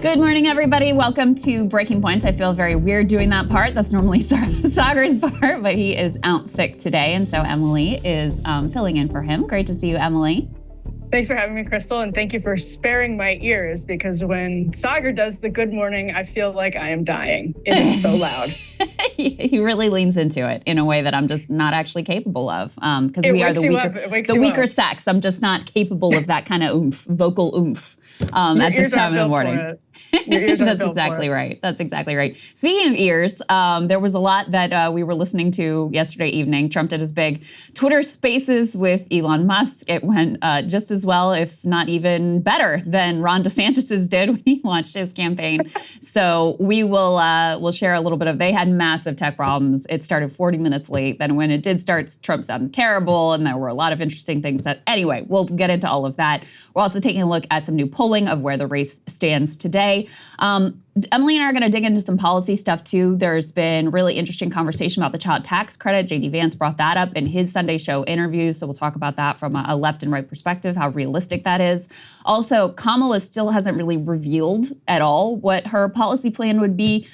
Good morning, everybody. Welcome to Breaking Points. I feel very weird doing that part. That's normally Sagar's part, but he is out sick today, and so Emily is filling in for him. Great to see you, Emily. Thanks for having me, Crystal, and thank you for sparing my ears, because when Sagar does the good morning, I feel like I am dying. It is so loud. He really leans into it in a way that I'm just not actually capable of, because we are the weaker sex. I'm just not capable of that kind of vocal oomph at this time of the morning. That's exactly right. That's exactly right. Speaking of ears, there was a lot that we were listening to yesterday evening. Trump did his big Twitter Spaces with Elon Musk. It went just as well, if not even better, than Ron DeSantis's did when he launched his campaign. So we'll share a little bit of. They had massive tech problems. It started 40 minutes late. Then when it did start, Trump sounded terrible, and there were a lot of interesting things. Anyway, we'll get into all of that. We're also taking a look at some new polling of where the race stands today. Emily and I are going to dig into some policy stuff too. There's been really interesting conversation about the child tax credit. J.D. Vance brought that up in his Sunday show interview, so we'll talk about that from a left and right perspective, how realistic that is. Also, Kamala still hasn't really revealed at all what her policy plan would be.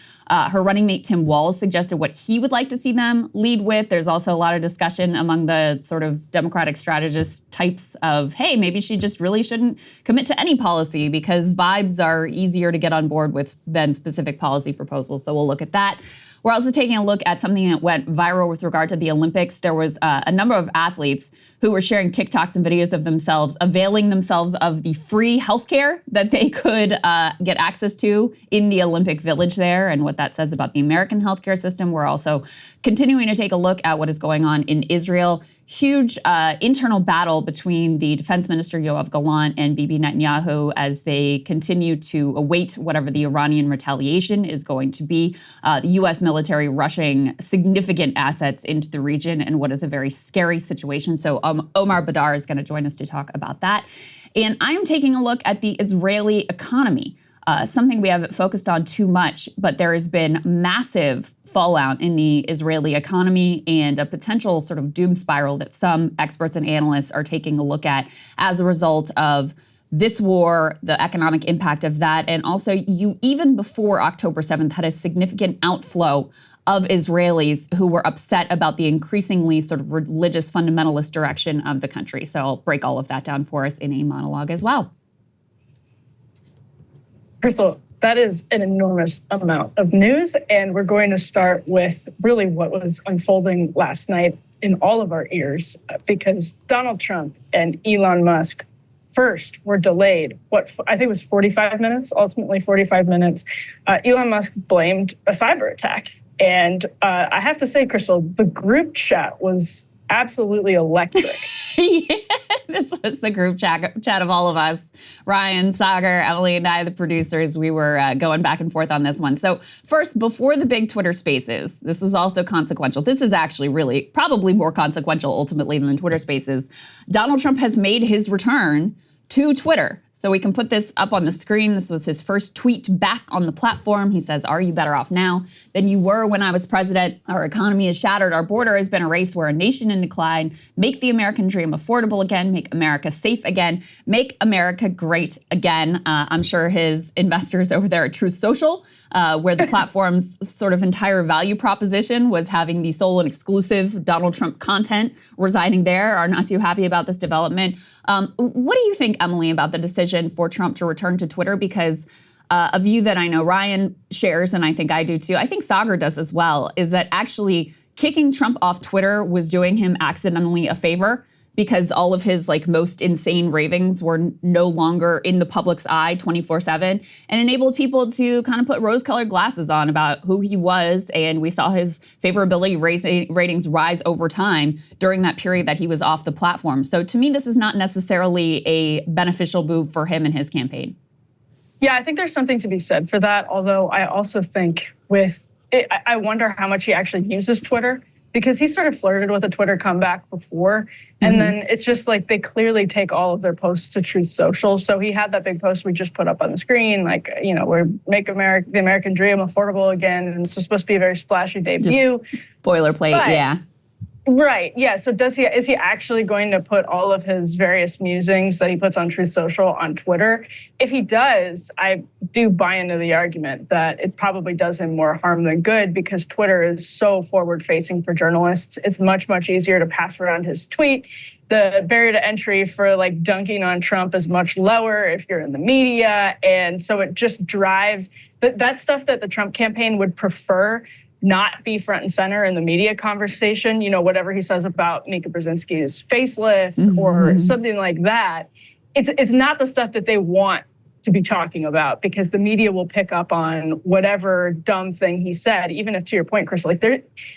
Her running mate, Tim Walz, suggested what he would like to see them lead with. There's also a lot of discussion among the sort of Democratic strategist types of, hey, maybe she just really shouldn't commit to any policy because vibes are easier to get on board with than specific policy proposals. So we'll look at that. We're also taking a look at something that went viral with regard to the Olympics. There was a number of athletes who were sharing TikToks and videos of themselves availing themselves of the free healthcare that they could get access to in the Olympic Village there, and what that says about the American healthcare system. We're also continuing to take a look at what is going on in Israel. Huge internal battle between the defense minister, Yoav Gallant, and Bibi Netanyahu as they continue to await whatever the Iranian retaliation is going to be. The U.S. military rushing significant assets into the region in what is a very scary situation. So Omar Badar is going to join us to talk about that. And I'm taking a look at the Israeli economy. Something we haven't focused on too much, but there has been massive fallout in the Israeli economy and a potential sort of doom spiral that some experts and analysts are taking a look at as a result of this war, the economic impact of that, and also you, even before October 7th, had a significant outflow of Israelis who were upset about the increasingly sort of religious fundamentalist direction of the country. So I'll break all of that down for us in a monologue as well. Crystal, that is an enormous amount of news, and we're going to start with really what was unfolding last night in all of our ears, because Donald Trump and Elon Musk first were delayed, I think it was 45 minutes, ultimately 45 minutes. Elon Musk blamed a cyber attack. And I have to say, Crystal, the group chat was absolutely electric. Yeah, this was the group chat of all of us. Ryan, Sagar, Emily, and I, the producers, we were going back and forth on this one. So first, before the big Twitter Spaces, this was also consequential. This is actually really probably more consequential ultimately than the Twitter Spaces. Donald Trump has made his return to Twitter. So we can put this up on the screen. This was his first tweet back on the platform. He says, "Are you better off now than you were when I was president? Our economy is shattered. Our border has been erased. We're a nation in decline. Make the American dream affordable again. Make America safe again. Make America great again." I'm sure his investors over there at Truth Social, where the platform's sort of entire value proposition was having the sole and exclusive Donald Trump content residing there, are not too happy about this development. What do you think, Emily, about the decision for Trump to return to Twitter? Because a view that I know Ryan shares, and I think I do too, I think Sagar does as well, is that actually kicking Trump off Twitter was doing him accidentally a favor, because all of his most insane ravings were no longer in the public's eye 24/7, and enabled people to kind of put rose-colored glasses on about who he was. And we saw his favorability ratings rise over time during that period that he was off the platform. So to me, this is not necessarily a beneficial move for him and his campaign. Yeah, I think there's something to be said for that. Although I also think I wonder how much he actually uses Twitter, because he sort of flirted with a Twitter comeback before. And then it's just like they clearly take all of their posts to Truth Social. So he had that big post we just put up on the screen, we make the American dream affordable again. And it's supposed to be a very splashy debut. Just boilerplate, yeah. Right. Yeah. So is he actually going to put all of his various musings that he puts on Truth Social on Twitter? If he does, I do buy into the argument that it probably does him more harm than good, because Twitter is so forward facing for journalists. It's much, much easier to pass around his tweet. The barrier to entry for like dunking on Trump is much lower if you're in the media. And so it just drives that stuff that the Trump campaign would prefer not be front and center in the media conversation. You know, whatever he says about Mika Brzezinski's facelift or something like that, it's not the stuff that they want to be talking about, because the media will pick up on whatever dumb thing he said, even if, to your point, Crystal, like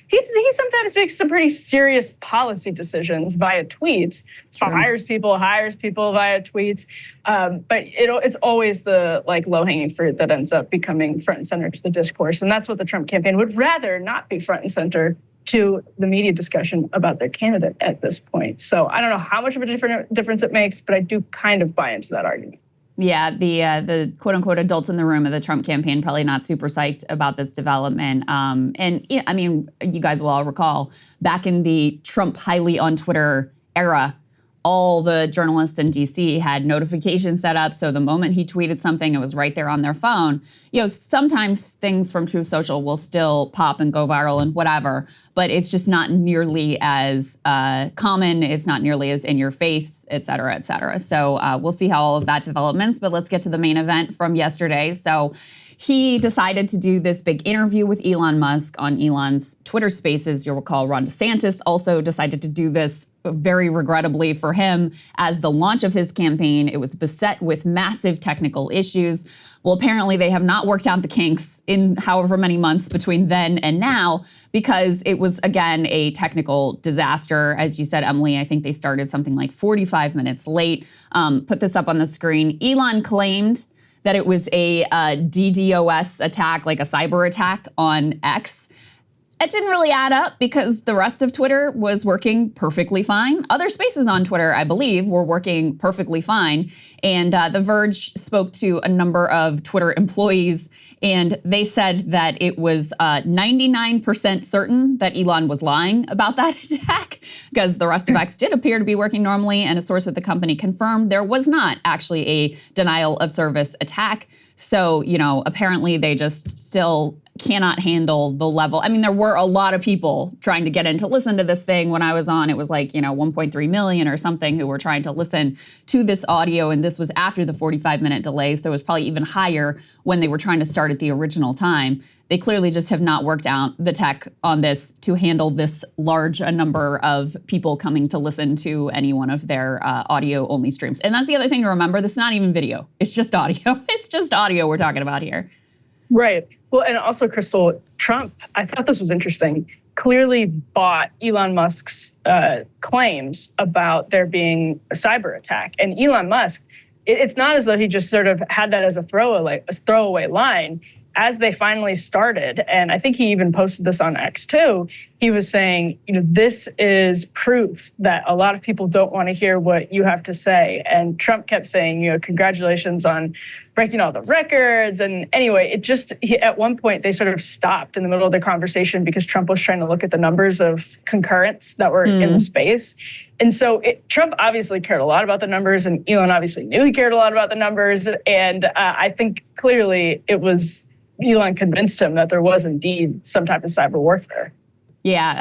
he sometimes makes some pretty serious policy decisions via tweets. Sure. Hires people via tweets. But it's always the like low-hanging fruit that ends up becoming front and center to the discourse. And that's what the Trump campaign would rather not be front and center to the media discussion about their candidate at this point. So I don't know how much of a difference it makes, but I do kind of buy into that argument. Yeah, the quote unquote adults in the room of the Trump campaign probably not super psyched about this development. And I mean, you guys will all recall back in the Trump highly on Twitter era, all the journalists in DC had notifications set up. So the moment he tweeted something, it was right there on their phone. You know, sometimes things from Truth Social will still pop and go viral and whatever, but it's just not nearly as common. It's not nearly as in your face, et cetera, et cetera. So we'll see how all of that develops, but let's get to the main event from yesterday. So he decided to do this big interview with Elon Musk on Elon's Twitter Spaces. You'll recall Ron DeSantis also decided to do this very regrettably for him as the launch of his campaign. It was beset with massive technical issues. Well, apparently they have not worked out the kinks in however many months between then and now, because it was, again, a technical disaster. As you said, Emily, I think they started something like 45 minutes late. Put this up on the screen. Elon claimed that it was a DDoS attack, like a cyber attack on X. It didn't really add up because the rest of Twitter was working perfectly fine. Other spaces on Twitter, I believe, were working perfectly fine. And The Verge spoke to a number of Twitter employees, and they said that it was 99% certain that Elon was lying about that attack, because the rest of X did appear to be working normally, and a source at the company confirmed there was not actually a denial of service attack. So, you know, apparently they just still cannot handle the level. I mean, there were a lot of people trying to get in to listen to this thing. When I was on, it was like, 1.3 million or something who were trying to listen to this audio. And this was after the 45-minute delay. So it was probably even higher when they were trying to start at the original time. They clearly just have not worked out the tech on this to handle this large a number of people coming to listen to any one of their audio-only streams. And that's the other thing to remember. This is not even video. It's just audio. It's just audio we're talking about here. Right. Well, and also, Crystal, Trump, I thought this was interesting, clearly bought Elon Musk's claims about there being a cyber attack. And Elon Musk, it's not as though he just sort of had that as a throwaway line. As they finally started, and I think he even posted this on X too, he was saying, this is proof that a lot of people don't want to hear what you have to say. And Trump kept saying, congratulations on breaking all the records. And anyway, at one point they sort of stopped in the middle of the conversation because Trump was trying to look at the numbers of concurrents that were in the space. And so Trump obviously cared a lot about the numbers, and Elon obviously knew he cared a lot about the numbers. And I think clearly Elon convinced him that there was indeed some type of cyber warfare. Yeah,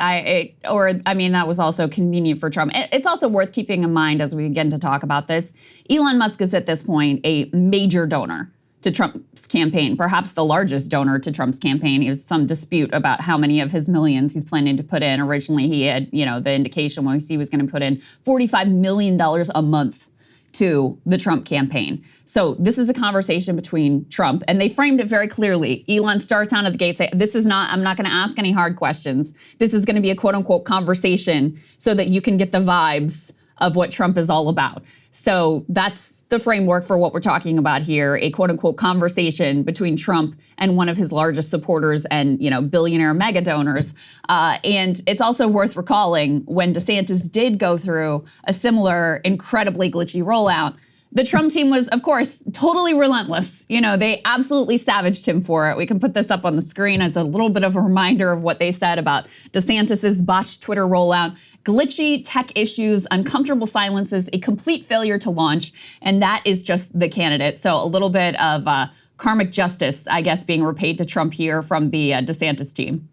that was also convenient for Trump. It's also worth keeping in mind as we begin to talk about this. Elon Musk is at this point a major donor to Trump's campaign, perhaps the largest donor to Trump's campaign. There was some dispute about how many of his millions he's planning to put in. Originally, he had, the indication when he was going to put in $45 million a month to the Trump campaign. So this is a conversation between Trump, and they framed it very clearly. Elon starts out at the gate saying, I'm not going to ask any hard questions. This is going to be a quote unquote conversation so that you can get the vibes of what Trump is all about. So that's the framework for what we're talking about here, a quote unquote conversation between Trump and one of his largest supporters and, billionaire mega donors. And it's also worth recalling when DeSantis did go through a similar incredibly glitchy rollout, The Trump team was, of course, totally relentless. They absolutely savaged him for it. We can put this up on the screen as a little bit of a reminder of what they said about DeSantis's botched Twitter rollout, glitchy tech issues, uncomfortable silences, a complete failure to launch, and that is just the candidate. So a little bit of karmic justice, I guess, being repaid to Trump here from the DeSantis team.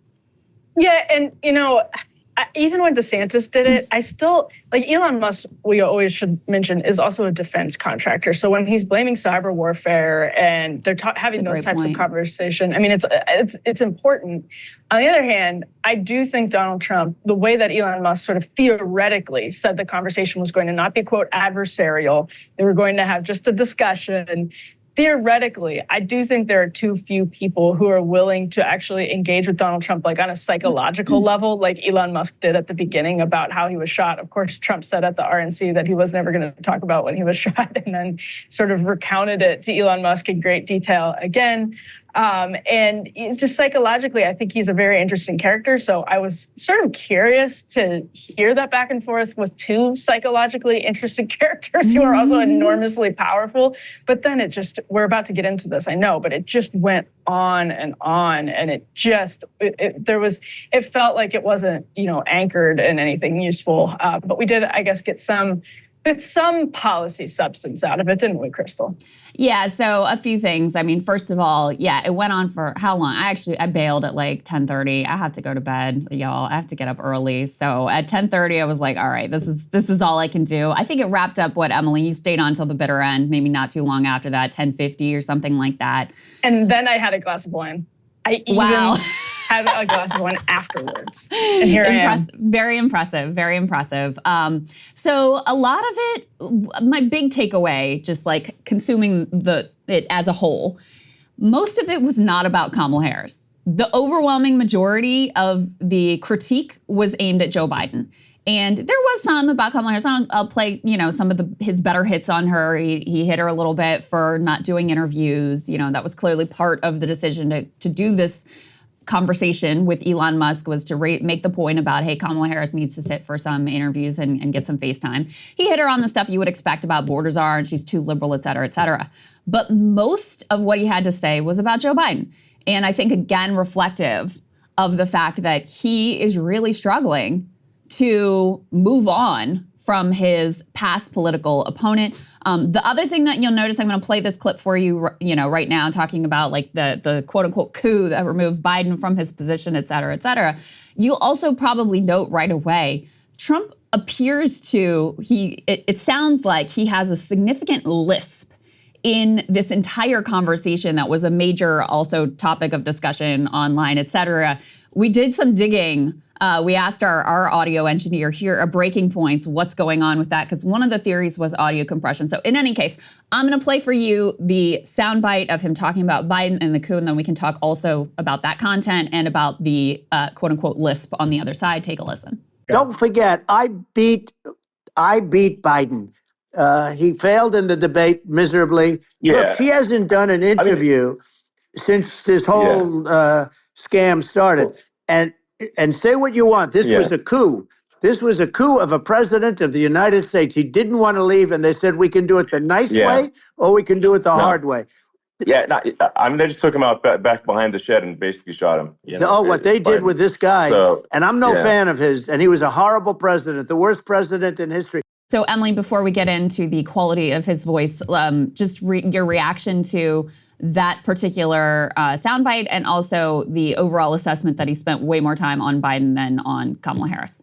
Yeah, and even when DeSantis did it, I still, Elon Musk, we always should mention, is also a defense contractor. So when he's blaming cyber warfare and they're having those types of conversation, it's important. On the other hand, I do think Donald Trump, the way that Elon Musk sort of theoretically said the conversation was going to not be, quote, adversarial, they were going to have just a discussion. Theoretically, I do think there are too few people who are willing to actually engage with Donald Trump on a psychological level, like Elon Musk did at the beginning about how he was shot. Of course, Trump said at the RNC that he was never going to talk about when he was shot, and then sort of recounted it to Elon Musk in great detail again. And it's just psychologically, I think he's a very interesting character. So I was sort of curious to hear that back and forth with two psychologically interesting characters who are also enormously powerful. But then we're about to get into this, I know, but it just went on, and it felt like it wasn't, anchored in anything useful. But we did, I guess, get some policy substance out of it, didn't we, Crystal? Yeah, so a few things. First of all, it went on for how long? I bailed at 10:30. I have to go to bed, y'all. I have to get up early. So at 10:30, I was like, all right, this is all I can do. I think it wrapped up, Emily? You stayed on until the bitter end, maybe not too long after that, 10:50 or something like that. And then I had a glass of wine. I even had a glass of wine afterwards. And here I am. Very impressive, very impressive. So a lot of it, my big takeaway, just consuming it as a whole, most of it was not about Kamala Harris. The overwhelming majority of the critique was aimed at Joe Biden. And there was some about Kamala Harris. I'll play, some of his better hits on her. He hit her a little bit for not doing interviews. That was clearly part of the decision to do this conversation with Elon Musk, was to make the point about, hey, Kamala Harris needs to sit for some interviews and get some FaceTime. He hit her on the stuff you would expect about borders are, and she's too liberal, et cetera, et cetera. But most of what he had to say was about Joe Biden. And I think, again, reflective of the fact that he is really struggling to move on from his past political opponent. The other thing that you'll notice, I'm going to play this clip for you, right now, talking about the quote unquote coup that removed Biden from his position, et cetera, et cetera. You'll also probably note right away, Trump appears to, it sounds like he has a significant lisp in this entire conversation that was a major also topic of discussion online, et cetera. We did some digging. We asked our audio engineer here at Breaking Points what's going on with that, because one of the theories was audio compression. So in any case, I'm going to play for you the soundbite of him talking about Biden and the coup, and then we can talk also about that content and about the quote-unquote lisp on the other side. Take a listen. Don't forget, I beat Biden. He failed in the debate miserably. Yeah. Look, he hasn't done an interview since this whole scam started. And say what you want. This was a coup. This was a coup of a president of the United States. He didn't want to leave, and they said, we can do it the nice way, or we can do it the hard way. Yeah, they just took him out back behind the shed and basically shot him. What they did with this guy, and I'm no fan of his, and he was a horrible president, the worst president in history. So Emily, before we get into the quality of his voice, just your reaction to that particular soundbite, and also the overall assessment that he spent way more time on Biden than on Kamala Harris.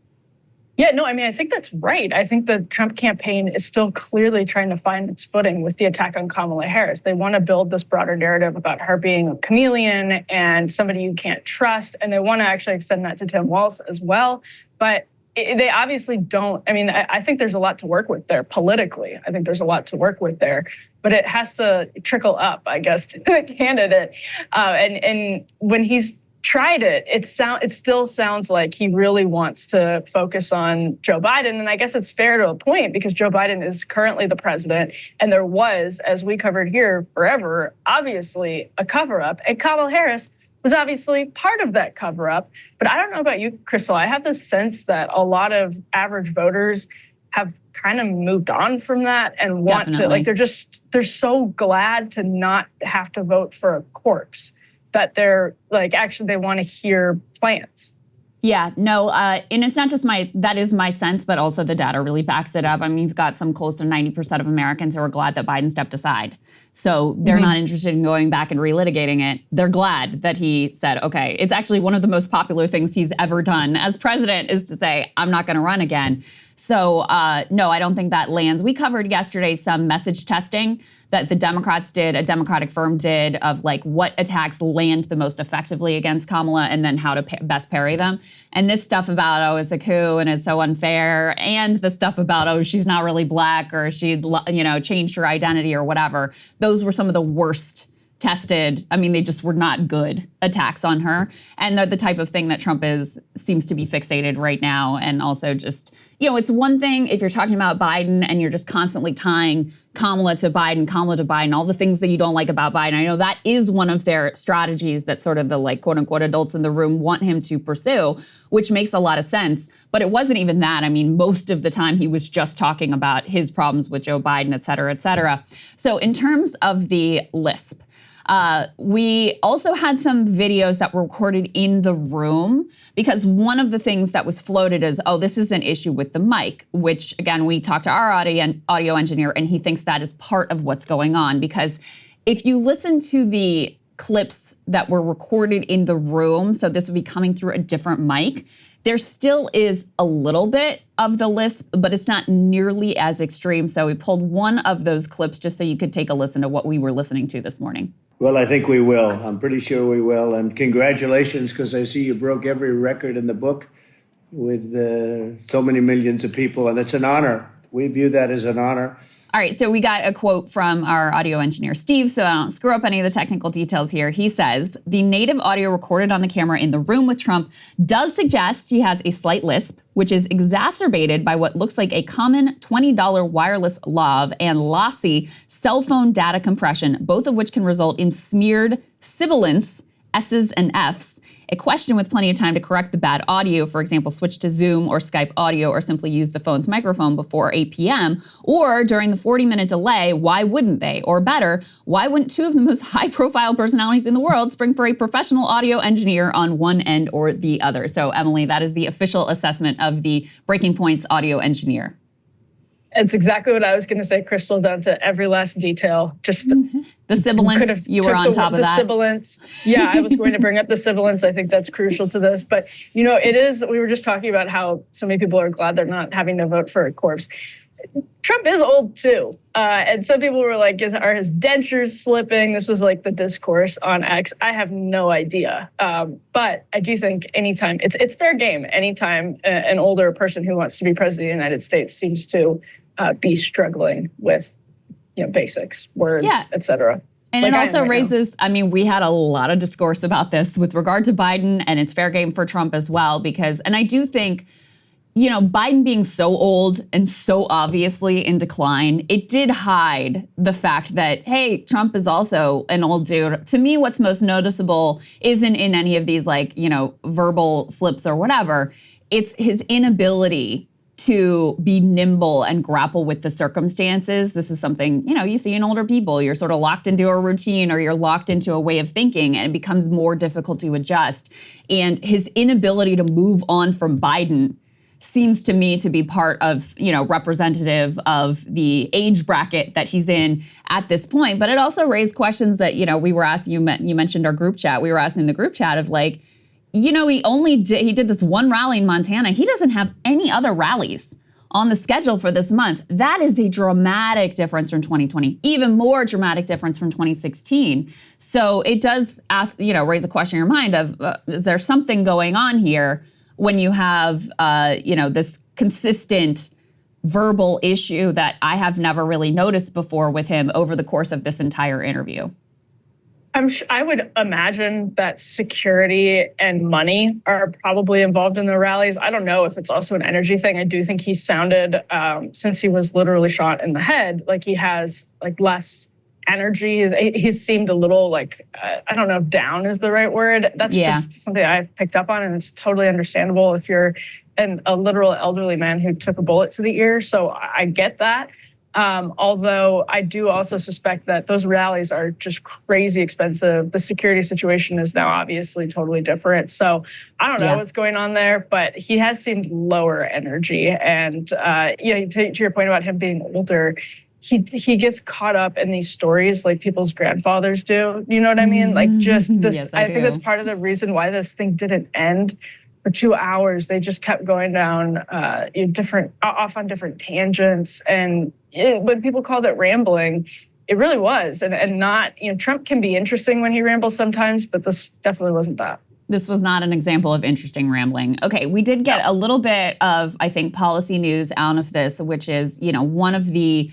Yeah, no, I think that's right. I think the Trump campaign is still clearly trying to find its footing with the attack on Kamala Harris. They want to build this broader narrative about her being a chameleon and somebody you can't trust, and they want to actually extend that to Tim Walz as well. But they obviously don't. I think there's a lot to work with there politically. I think there's a lot to work with there, but it has to trickle up, I guess, to the candidate. And when he's tried it, it still sounds like he really wants to focus on Joe Biden. And I guess it's fair to a point, because Joe Biden is currently the president, and there was, as we covered here forever, obviously a cover-up. And Kamala Harris was obviously part of that cover-up. But I don't know about you, Crystal. I have the sense that a lot of average voters have kind of moved on from that and want Definitely. to, they're so glad to not have to vote for a corpse that they're like, actually, they want to hear plans. Yeah, no, and it's not just that is my sense, but also the data really backs it up. I mean, you've got some close to 90% of Americans who are glad that Biden stepped aside. So they're not interested in going back and relitigating it. They're glad that he said, okay, it's actually one of the most popular things he's ever done as president is to say, I'm not gonna run again. So no, I don't think that lands. We covered yesterday some message testing that the Democrats did, a Democratic firm did, of like what attacks land the most effectively against Kamala and then how to best parry them. And this stuff about, oh, it's a coup and it's so unfair, and the stuff about, oh, she's not really black or she, changed her identity or whatever, those were some of the worst tested. I mean, they just were not good attacks on her. And they're the type of thing that Trump seems to be fixated right now. And also just, it's one thing if you're talking about Biden and you're just constantly tying Kamala to Biden, all the things that you don't like about Biden. I know that is one of their strategies that sort of the like quote unquote adults in the room want him to pursue, which makes a lot of sense. But it wasn't even that. I mean, most of the time he was just talking about his problems with Joe Biden, et cetera, et cetera. So in terms of the lisp, we also had some videos that were recorded in the room because one of the things that was floated is, oh, this is an issue with the mic, which again, we talked to our audio engineer and he thinks that is part of what's going on. Because if you listen to the clips that were recorded in the room, so this would be coming through a different mic, there still is a little bit of the lisp, but it's not nearly as extreme. So we pulled one of those clips just so you could take a listen to what we were listening to this morning. Well, I think we will. I'm pretty sure we will. And congratulations, because I see you broke every record in the book with so many millions of people. And it's an honor. We view that as an honor. All right, so we got a quote from our audio engineer, Steve, so I don't screw up any of the technical details here. He says, the native audio recorded on the camera in the room with Trump does suggest he has a slight lisp, which is exacerbated by what looks like a common $20 wireless lav and lossy cell phone data compression, both of which can result in smeared sibilants, S's and F's. A question with plenty of time to correct the bad audio, for example, switch to Zoom or Skype audio or simply use the phone's microphone before 8 p.m. or during the 40-minute delay, why wouldn't they? Or better, why wouldn't two of the most high-profile personalities in the world spring for a professional audio engineer on one end or the other? So Emily, that is the official assessment of the Breaking Point's audio engineer. It's exactly what I was going to say, Crystal, down to every last detail. Just the sibilants, you were on top of that. The sibilants. Yeah, I was going to bring up the sibilants. I think that's crucial to this. But, it is, we were just talking about how so many people are glad they're not having to vote for a corpse. Trump is old, too. And some people were like, are his dentures slipping? This was like the discourse on X. I have no idea. But I do think anytime, it's fair game. Anytime an older person who wants to be president of the United States seems to be struggling with, basics, words, et cetera. And it also raises, we had a lot of discourse about this with regard to Biden, and it's fair game for Trump as well, because, and I do think, Biden being so old and so obviously in decline, it did hide the fact that, hey, Trump is also an old dude. To me, what's most noticeable isn't in any of these verbal slips or whatever. It's his inability to be nimble and grapple with the circumstances. This is something, you see in older people. You're sort of locked into a routine or you're locked into a way of thinking and it becomes more difficult to adjust. And his inability to move on from Biden seems to me to be part of, representative of the age bracket that he's in at this point. But it also raised questions that, we were asking, you mentioned our group chat. We were asking the group chat of like, he did this one rally in Montana. He doesn't have any other rallies on the schedule for this month. That is a dramatic difference from 2020, even more dramatic difference from 2016. So it does raise a question in your mind of, is there something going on here when you have, this consistent verbal issue that I have never really noticed before with him over the course of this entire interview? I would imagine that security and money are probably involved in the rallies. I don't know if it's also an energy thing. I do think he sounded, since he was literally shot in the head, like he has less energy. He's seemed a little I don't know if down is the right word. That's just something I've picked up on, and it's totally understandable if you're and a literal elderly man who took a bullet to the ear. So I get that. Although I do also suspect that those rallies are just crazy expensive. The security situation is now obviously totally different. So I don't know what's going on there, but he has seemed lower energy. And to your point about him being older, he gets caught up in these stories like people's grandfathers do. You know what I mean? Like just this, Yes, I think that's part of the reason why this thing didn't end. For 2 hours, they just kept going down off on different tangents. And when people called it rambling, it really was. And not, Trump can be interesting when he rambles sometimes, but this definitely wasn't that. This was not an example of interesting rambling. Okay, we did get a little bit of, I think, policy news out of this, which is, one of the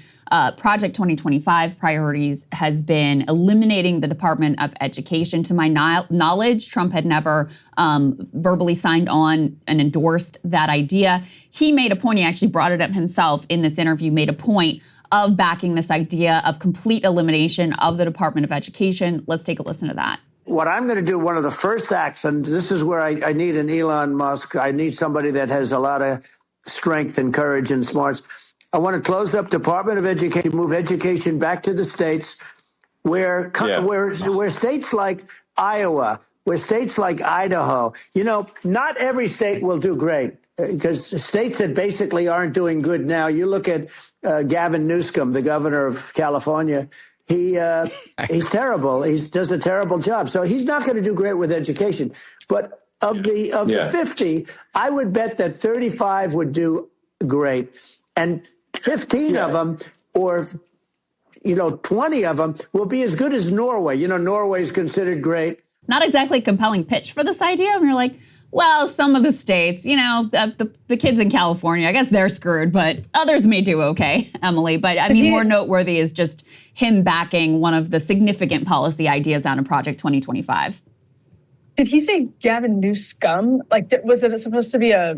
Project 2025 priorities has been eliminating the Department of Education. To my knowledge, Trump had never verbally signed on and endorsed that idea. He made a point, he actually brought it up himself in this interview, made a point of backing this idea of complete elimination of the Department of Education. Let's take a listen to that. What I'm going to do, one of the first acts, and this is where I need an Elon Musk, I need somebody that has a lot of strength and courage and smarts. I want to close up Department of Education, move education back to the states where states like Iowa, where states like Idaho, not every state will do great because states that basically aren't doing good now. You look at Gavin Newsom, the governor of California. He's terrible. He does a terrible job. So he's not going to do great with education. But of the 50, I would bet that 35 would do great. And 15 of them, or 20 of them, will be as good as Norway. Norway is considered great. Not exactly a compelling pitch for this idea. And you're like, well, some of the states, the kids in California, I guess they're screwed, but others may do okay, Emily. But I mean, more noteworthy is just him backing one of the significant policy ideas out of Project 2025. Did he say Gavin Newsom? Like, was it supposed to be a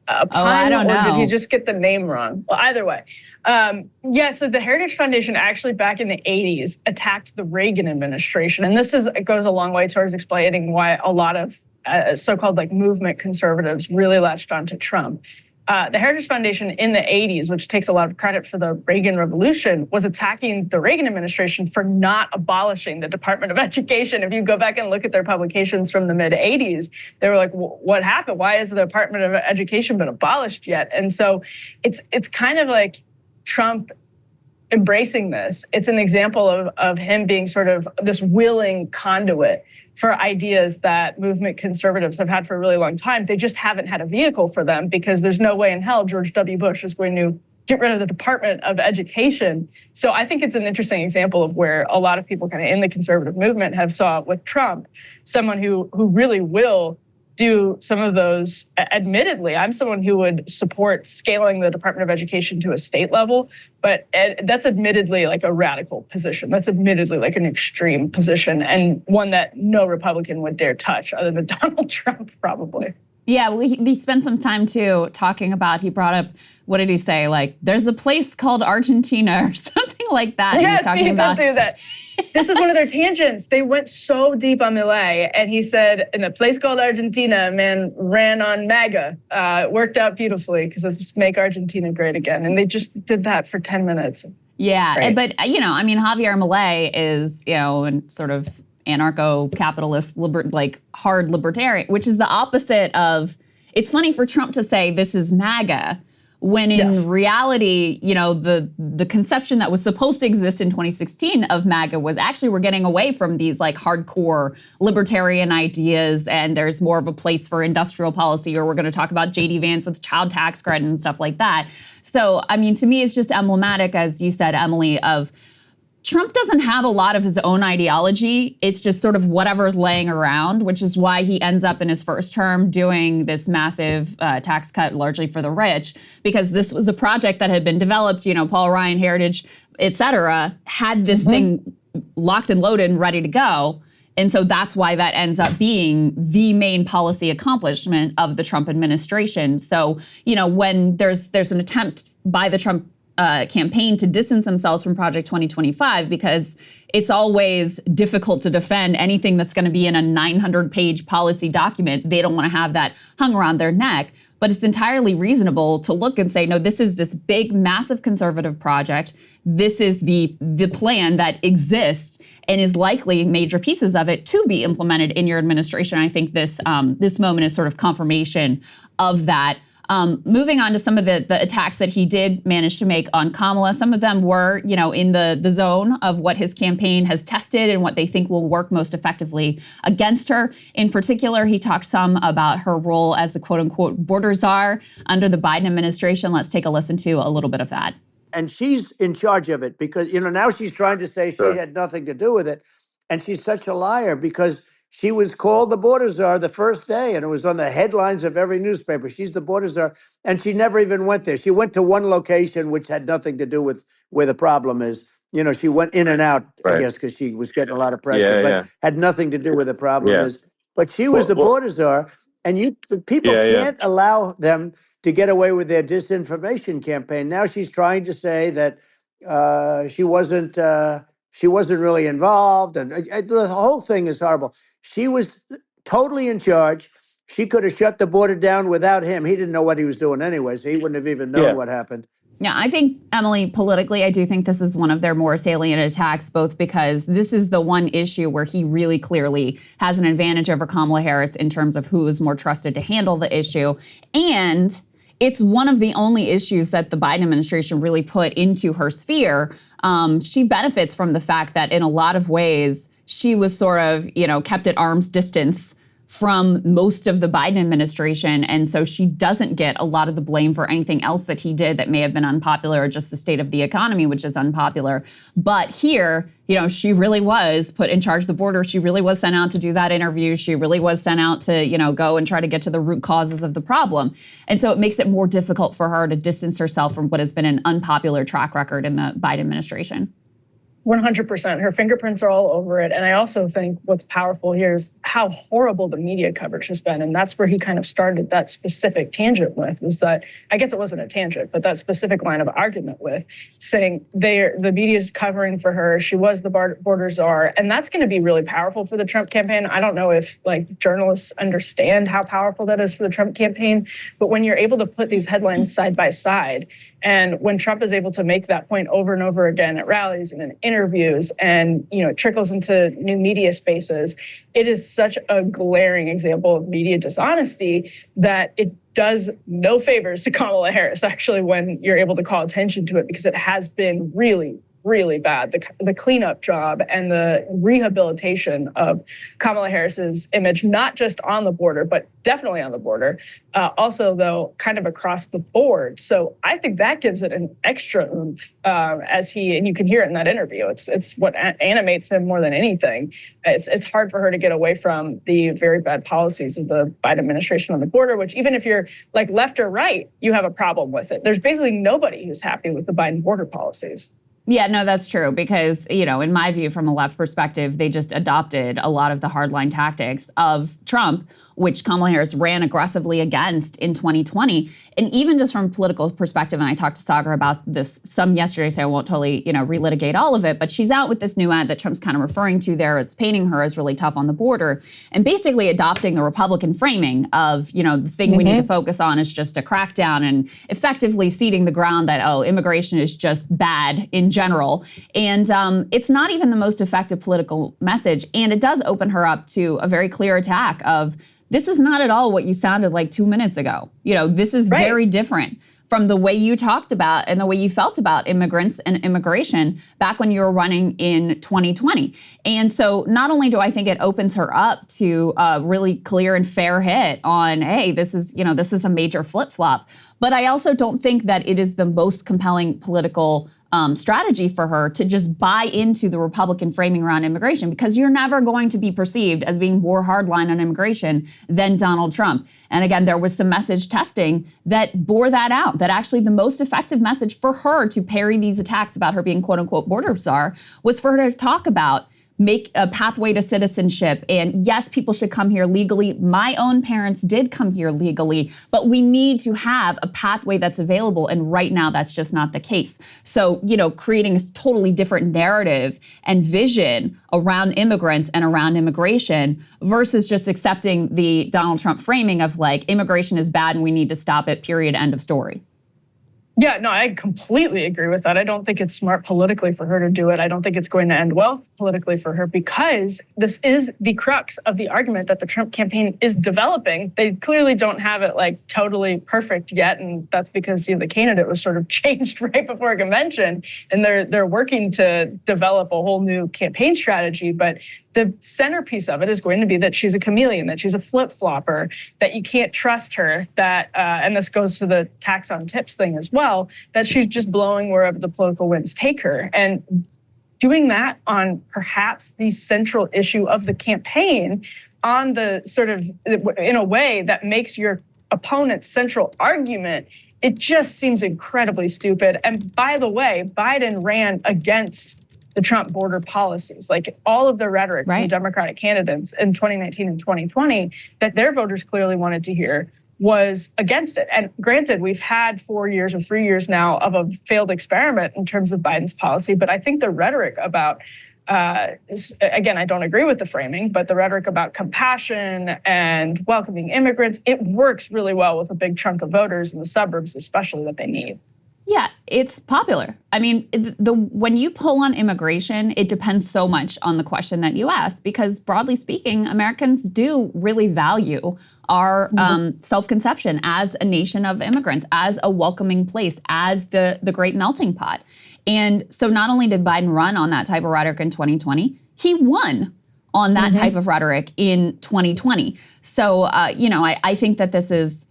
pun, I don't know. Or did he just get the name wrong? Well, either way. So the Heritage Foundation actually back in the 80s attacked the Reagan administration. And it goes a long way towards explaining why a lot of so-called movement conservatives really latched onto Trump. The Heritage Foundation in the 80s, which takes a lot of credit for the Reagan Revolution, was attacking the Reagan administration for not abolishing the Department of Education. If you go back and look at their publications from the mid-80s, they were like, what happened? Why has the Department of Education been abolished yet? And so it's kind of like Trump embracing this. It's an example of him being sort of this willing conduit for ideas that movement conservatives have had for a really long time. They just haven't had a vehicle for them because there's no way in hell George W. Bush is going to get rid of the Department of Education. So I think it's an interesting example of where a lot of people kind of in the conservative movement have saw with Trump, someone who really will do some of those. Admittedly, I'm someone who would support scaling the Department of Education to a state level, but that's admittedly like a radical position. That's admittedly like an extreme position and one that no Republican would dare touch other than Donald Trump, probably. Yeah, well, he spent some time too talking about, he brought up, what did he say? Like, there's a place called Argentina or something like that. Yes, he did do that. This is one of their tangents. They went so deep on Milei, and he said, in a place called Argentina, a man ran on MAGA. It worked out beautifully because it's make Argentina great again. And they just did that for 10 minutes. Yeah, right. But, Javier Milei is, a sort of anarcho-capitalist, hard libertarian, which is the opposite of, it's funny for Trump to say this is MAGA, when in reality, the conception that was supposed to exist in 2016 of MAGA was actually we're getting away from these hardcore libertarian ideas and there's more of a place for industrial policy, or we're going to talk about J.D. Vance with child tax credit and stuff like that. So, to me, it's just emblematic, as you said, Emily, of Trump doesn't have a lot of his own ideology. It's just sort of whatever's laying around, which is why he ends up in his first term doing this massive tax cut largely for the rich, because this was a project that had been developed, Paul Ryan, Heritage, et cetera, had this thing locked and loaded and ready to go. And so that's why that ends up being the main policy accomplishment of the Trump administration. So, when there's an attempt by the Trump campaign to distance themselves from Project 2025 because it's always difficult to defend anything that's going to be in a 900-page policy document. They don't want to have that hung around their neck. but it's entirely reasonable to look and say, no, this is this big, massive conservative project. This is the plan that exists and is likely major pieces of it to be implemented in your administration. I think this moment is sort of confirmation of that. Moving on to some of the attacks that he did manage to make on Kamala, some of them were, in the zone of what his campaign has tested and what they think will work most effectively against her. In particular, he talked some about her role as the quote unquote border czar under the Biden administration. Let's take a listen to a little bit of that. And she's in charge of it because, now she's trying to say she had nothing to do with it. And she's such a liar because she was called the border czar the first day, and it was on the headlines of every newspaper. She's the border czar, and she never even went there. She went to one location, which had nothing to do with where the problem is. She went in and out, I guess, because she was getting a lot of pressure, but had nothing to do with the problem is. But she was the border czar, and people can't allow them to get away with their disinformation campaign. Now she's trying to say that she wasn't really involved, and the whole thing is horrible. She was totally in charge. She could have shut the border down without him. He didn't know what he was doing anyway, so he wouldn't have even known what happened. Yeah, I think, Emily, politically, I do think this is one of their more salient attacks, both because this is the one issue where he really clearly has an advantage over Kamala Harris in terms of who is more trusted to handle the issue. And it's one of the only issues that the Biden administration really put into her sphere. She benefits from the fact that in a lot of ways, she was sort of, kept at arm's distance from most of the Biden administration. And so she doesn't get a lot of the blame for anything else that he did that may have been unpopular or just the state of the economy, which is unpopular. But here, she really was put in charge of the border. She really was sent out to do that interview. She really was sent out to, go and try to get to the root causes of the problem. And so it makes it more difficult for her to distance herself from what has been an unpopular track record in the Biden administration. 100%. Her fingerprints are all over it. And I also think what's powerful here is how horrible the media coverage has been. And that's where he kind of started that specific tangent with, was that, I guess it wasn't a tangent, but that specific line of argument with saying the media is covering for her. She was the border czar. And that's going to be really powerful for the Trump campaign. I don't know if journalists understand how powerful that is for the Trump campaign, but when you're able to put these headlines side by side, and when Trump is able to make that point over and over again at rallies and in interviews, and it trickles into new media spaces, it is such a glaring example of media dishonesty that it does no favors to Kamala Harris, actually, when you're able to call attention to it, because it has been really, really bad. The cleanup job and the rehabilitation of Kamala Harris's image, not just on the border, but definitely on the border. Also, though, kind of across the board. So I think that gives it an extra oomph and you can hear it in that interview. It's what animates him more than anything. It's hard for her to get away from the very bad policies of the Biden administration on the border, which even if you're left or right, you have a problem with it. There's basically nobody who's happy with the Biden border policies. Yeah, no, that's true because, in my view, from a left perspective, they just adopted a lot of the hardline tactics of Trump, which Kamala Harris ran aggressively against in 2020. And even just from a political perspective, and I talked to Sagar about this some yesterday, so I won't totally, relitigate all of it, but she's out with this new ad that Trump's kind of referring to there. It's painting her as really tough on the border and basically adopting the Republican framing of, the thing we need to focus on is just a crackdown and effectively ceding the ground that, immigration is just bad in general. And it's not even the most effective political message. And it does open her up to a very clear attack of, this is not at all what you sounded like 2 minutes ago. This is very different from the way you talked about and the way you felt about immigrants and immigration back when you were running in 2020. And so not only do I think it opens her up to a really clear and fair hit on, hey, this is a major flip-flop, but I also don't think that it is the most compelling political strategy for her to just buy into the Republican framing around immigration, because you're never going to be perceived as being more hardline on immigration than Donald Trump. And again, there was some message testing that bore that out, that actually the most effective message for her to parry these attacks about her being quote unquote border czar was for her to talk about make a pathway to citizenship. And yes, people should come here legally. My own parents did come here legally, but we need to have a pathway that's available. And right now, that's just not the case. So, creating a totally different narrative and vision around immigrants and around immigration versus just accepting the Donald Trump framing of like, immigration is bad and we need to stop it, period, end of story. Yeah, no, I completely agree with that. I don't think it's smart politically for her to do it. I don't think it's going to end well politically for her because this is the crux of the argument that the Trump campaign is developing. They clearly don't have it like totally perfect yet, and that's because the candidate was sort of changed right before a convention, and they're working to develop a whole new campaign strategy. But the centerpiece of it is going to be that she's a chameleon, that she's a flip-flopper, that you can't trust her, that, and this goes to the tax on tips thing as well, that she's just blowing wherever the political winds take her. And doing that on perhaps the central issue of the campaign, on the sort of, in a way that makes your opponent's central argument, it just seems incredibly stupid. And by the way, Biden ran against the Trump border policies, like all of the rhetoric from the Democratic candidates in 2019 and 2020 that their voters clearly wanted to hear was against it. And granted, we've had 4 years or 3 years now of a failed experiment in terms of Biden's policy, but I think the rhetoric about, again, I don't agree with the framing, but the rhetoric about compassion and welcoming immigrants, it works really well with a big chunk of voters in the suburbs, especially that they need. Yeah, it's popular. I mean, when you pull on immigration, it depends so much on the question that you ask, because broadly speaking, Americans do really value our self-conception as a nation of immigrants, as a welcoming place, as the great melting pot. And so not only did Biden run on that type of rhetoric in 2020, he won on that type of rhetoric in 2020. So, I think that this is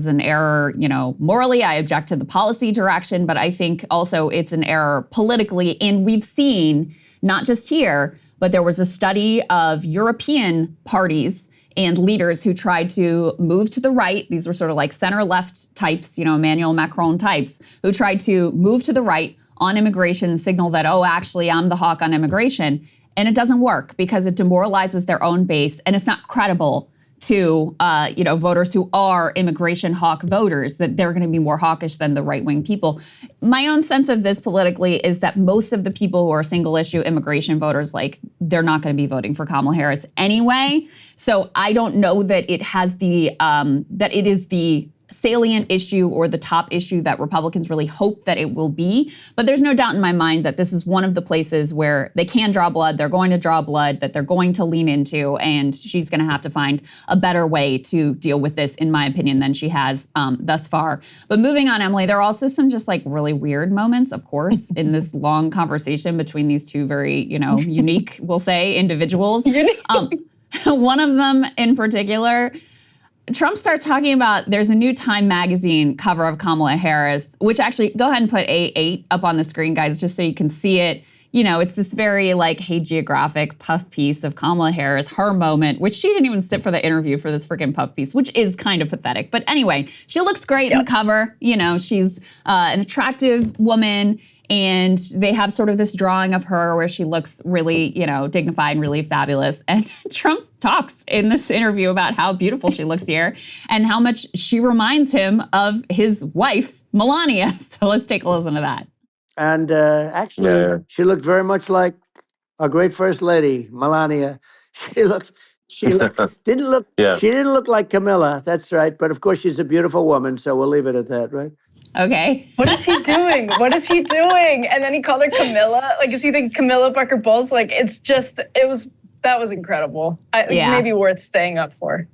an error, morally. I object to the policy direction, but I think also it's an error politically. And we've seen, not just here, but there was a study of European parties and leaders who tried to move to the right. These were sort of like center-left types, Emmanuel Macron types, who tried to move to the right on immigration and signal that, oh, actually, I'm the hawk on immigration. And it doesn't work because it demoralizes their own base, and it's not credible to voters who are immigration hawk voters, that they're going to be more hawkish than the right-wing people. My own sense of this politically is that most of the people who are single-issue immigration voters, like, they're not going to be voting for Kamala Harris anyway. So I don't know that it has that it is the salient issue or the top issue that Republicans really hope that it will be. But there's no doubt in my mind that this is one of the places where they can draw blood, they're going to draw blood, that they're going to lean into, and she's going to have to find a better way to deal with this, in my opinion, than she has thus far. But moving on, Emily, there are also some just like really weird moments, of course, in this long conversation between these two very, unique, we'll say, individuals. One of them in particular, Trump starts talking about there's a new Time magazine cover of Kamala Harris, which actually, go ahead and put A8 up on the screen, guys, just so you can see it. It's this very like hagiographic puff piece of Kamala Harris, her moment, which she didn't even sit for the interview for this freaking puff piece, which is kind of pathetic. But anyway, she looks great in the cover. She's an attractive woman. And they have sort of this drawing of her where she looks really, dignified and really fabulous. And Trump talks in this interview about how beautiful she looks here and how much she reminds him of his wife, Melania. So let's take a listen to that. And actually, she looked very much like our great first lady, Melania. She didn't look like Camilla. That's right. But of course, she's a beautiful woman. So we'll leave it at that, right? Okay. What is he doing? And then he called her Camilla. Like, is he the Camilla Parker Bowles? Like, that was incredible. Maybe worth staying up for.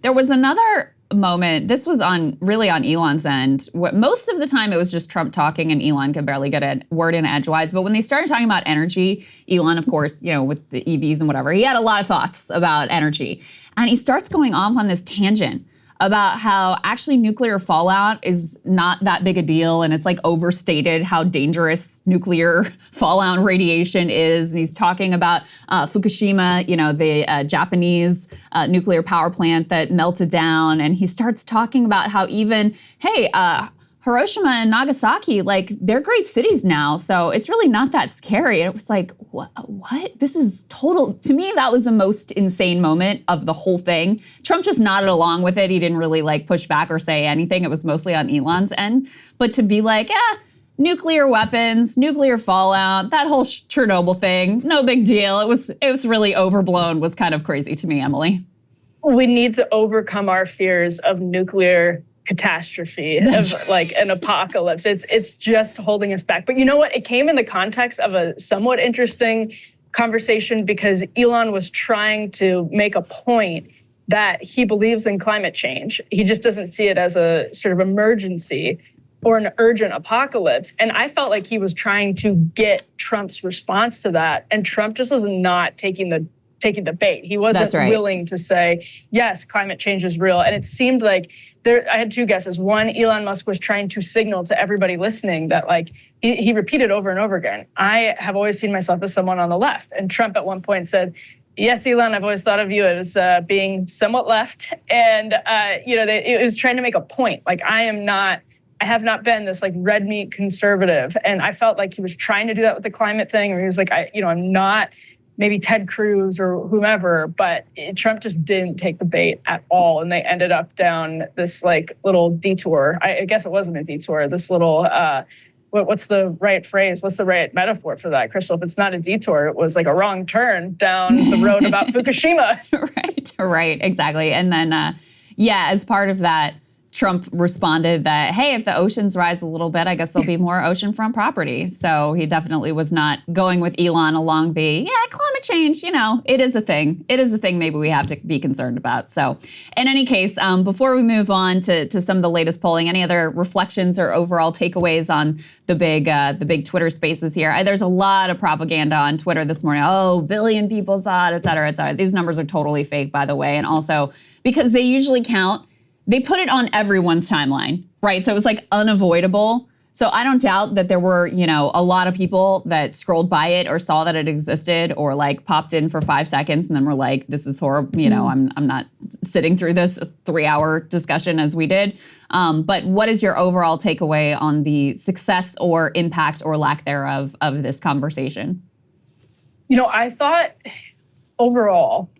There was another moment. This was on Elon's end. Most of the time it was just Trump talking and Elon could barely get a word in edgewise. But when they started talking about energy, Elon, of course, with the EVs and whatever, he had a lot of thoughts about energy. And he starts going off on this tangent about how actually nuclear fallout is not that big a deal, and it's like overstated how dangerous nuclear fallout radiation is. And he's talking about Fukushima, the Japanese nuclear power plant that melted down, and he starts talking about how even, Hiroshima and Nagasaki, like, they're great cities now. So it's really not that scary. And it was like, what? This is total. To me, that was the most insane moment of the whole thing. Trump just nodded along with it. He didn't really like push back or say anything. It was mostly on Elon's end. But to be like, nuclear weapons, nuclear fallout, that whole Chernobyl thing, no big deal. It was really overblown, was kind of crazy to me, Emily. We need to overcome our fears of nuclear catastrophe, of like an apocalypse. It's just holding us back. But you know what? It came in the context of a somewhat interesting conversation because Elon was trying to make a point that he believes in climate change. He just doesn't see it as a sort of emergency or an urgent apocalypse. And I felt like he was trying to get Trump's response to that. And Trump just was not taking the bait. He wasn't willing to say, yes, climate change is real. And it seemed like I had two guesses. One, Elon Musk was trying to signal to everybody listening that, like, he repeated over and over again, I have always seen myself as someone on the left. And Trump at one point said, yes, Elon, I've always thought of you as being somewhat left. And, it was trying to make a point. Like, I have not been this like red meat conservative. And I felt like he was trying to do that with the climate thing. Or he was like, I'm not maybe Ted Cruz or whomever, but Trump just didn't take the bait at all. And they ended up down this like little detour. I guess it wasn't a detour, this little, what's the right phrase? What's the right metaphor for that, Crystal? If it's not a detour, it was like a wrong turn down the road about Fukushima. Right, exactly. And then, as part of that, Trump responded that, hey, if the oceans rise a little bit, I guess there'll be more oceanfront property. So he definitely was not going with Elon along the, climate change, it is a thing. It is a thing maybe we have to be concerned about. So in any case, before we move on to some of the latest polling, any other reflections or overall takeaways on the big Twitter spaces here? There's a lot of propaganda on Twitter this morning. Oh, billion people saw it, et cetera, et cetera. These numbers are totally fake, by the way. And also because they usually count, they put it on everyone's timeline, right? So it was like unavoidable. So I don't doubt that there were, a lot of people that scrolled by it or saw that it existed or like popped in for 5 seconds and then were like, this is horrible. I'm not sitting through this 3-hour discussion as we did. But what is your overall takeaway on the success or impact or lack thereof of this conversation? I thought overall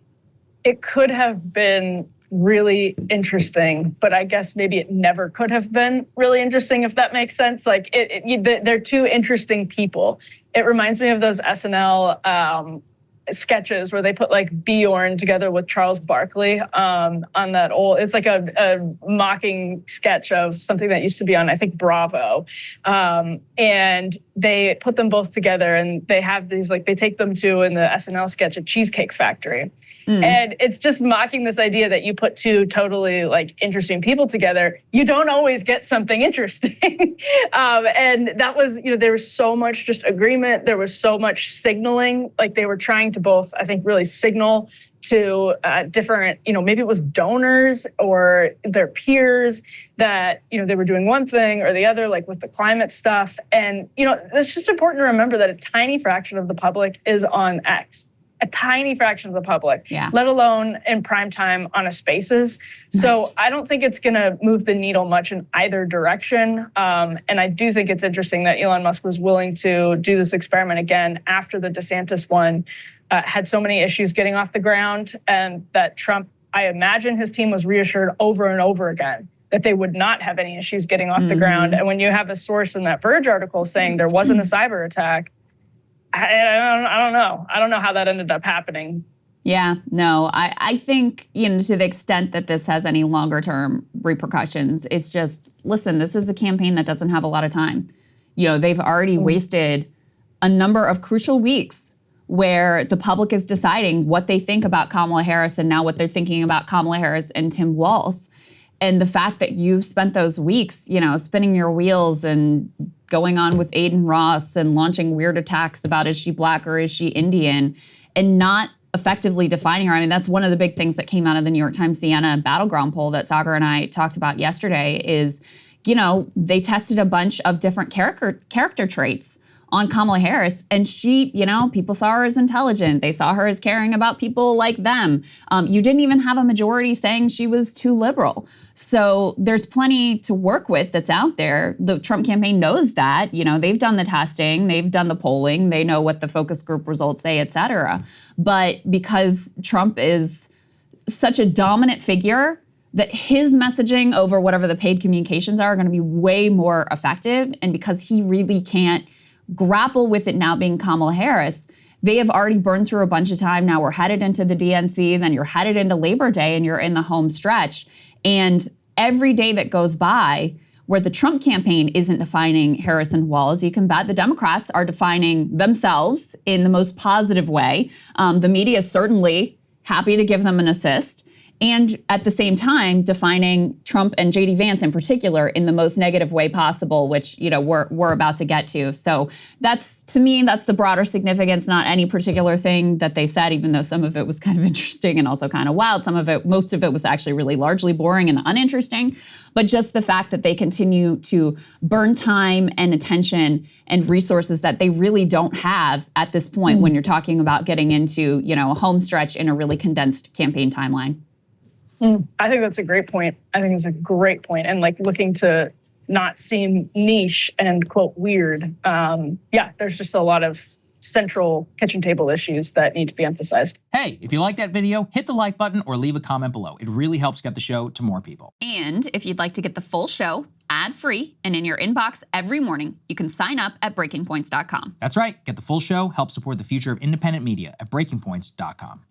it could have been really interesting, but I guess maybe it never could have been really interesting, if that makes sense. Like they're two interesting people. It reminds me of those SNL sketches where they put like Bjorn together with Charles Barkley on that old, it's like a mocking sketch of something that used to be on, I think, Bravo. And they put them both together and they have these, like, they take them to, in the SNL sketch, a cheesecake factory. And it's just mocking this idea that you put two totally like interesting people together, you don't always get something interesting. And that was, there was so much just agreement. There was so much signaling. Like they were trying to both, I think, really signal to different, maybe it was donors or their peers that, they were doing one thing or the other, like with the climate stuff. And, it's just important to remember that a tiny fraction of the public is on X. A tiny fraction of the public, let alone in prime time on a Spaces. So I don't think it's going to move the needle much in either direction. And I do think it's interesting that Elon Musk was willing to do this experiment again after the DeSantis one had so many issues getting off the ground, and that Trump, I imagine his team was reassured over and over again that they would not have any issues getting off the ground. And when you have a source in that Verge article saying there wasn't a cyber attack, I don't know. I don't know how that ended up happening. Yeah, no, I think, to the extent that this has any longer term repercussions, it's just, listen, this is a campaign that doesn't have a lot of time. They've already wasted a number of crucial weeks where the public is deciding what they think about Kamala Harris and now what they're thinking about Kamala Harris and Tim Walz. And the fact that you've spent those weeks, spinning your wheels and going on with Aiden Ross and launching weird attacks about is she black or is she Indian, and not effectively defining her. I mean, that's one of the big things that came out of the New York Times Siena Battleground poll that Sagar and I talked about yesterday is, they tested a bunch of different character traits on Kamala Harris. And she, people saw her as intelligent. They saw her as caring about people like them. You didn't even have a majority saying she was too liberal. So there's plenty to work with that's out there. The Trump campaign knows that. They've done the testing, they've done the polling, they know what the focus group results say, et cetera. But because Trump is such a dominant figure, that his messaging over whatever the paid communications are going to be way more effective. And because he really can't grapple with it now being Kamala Harris, they have already burned through a bunch of time. Now we're headed into the DNC, then you're headed into Labor Day and you're in the home stretch. And every day that goes by where the Trump campaign isn't defining Harris and Walz, you can bet the Democrats are defining themselves in the most positive way. The media is certainly happy to give them an assist. And at the same time, defining Trump and J.D. Vance in particular in the most negative way possible, which we're about to get to. So to me, that's the broader significance, not any particular thing that they said, even though some of it was kind of interesting and also kind of wild. Most of it was actually really largely boring and uninteresting. But just the fact that they continue to burn time and attention and resources that they really don't have at this point when you're talking about getting into, a home stretch in a really condensed campaign timeline. I think that's a great point. And looking to not seem niche and quote weird. There's just a lot of central kitchen table issues that need to be emphasized. Hey, if you like that video, hit the like button or leave a comment below. It really helps get the show to more people. And if you'd like to get the full show ad-free and in your inbox every morning, you can sign up at breakingpoints.com. That's right. Get the full show, help support the future of independent media at breakingpoints.com.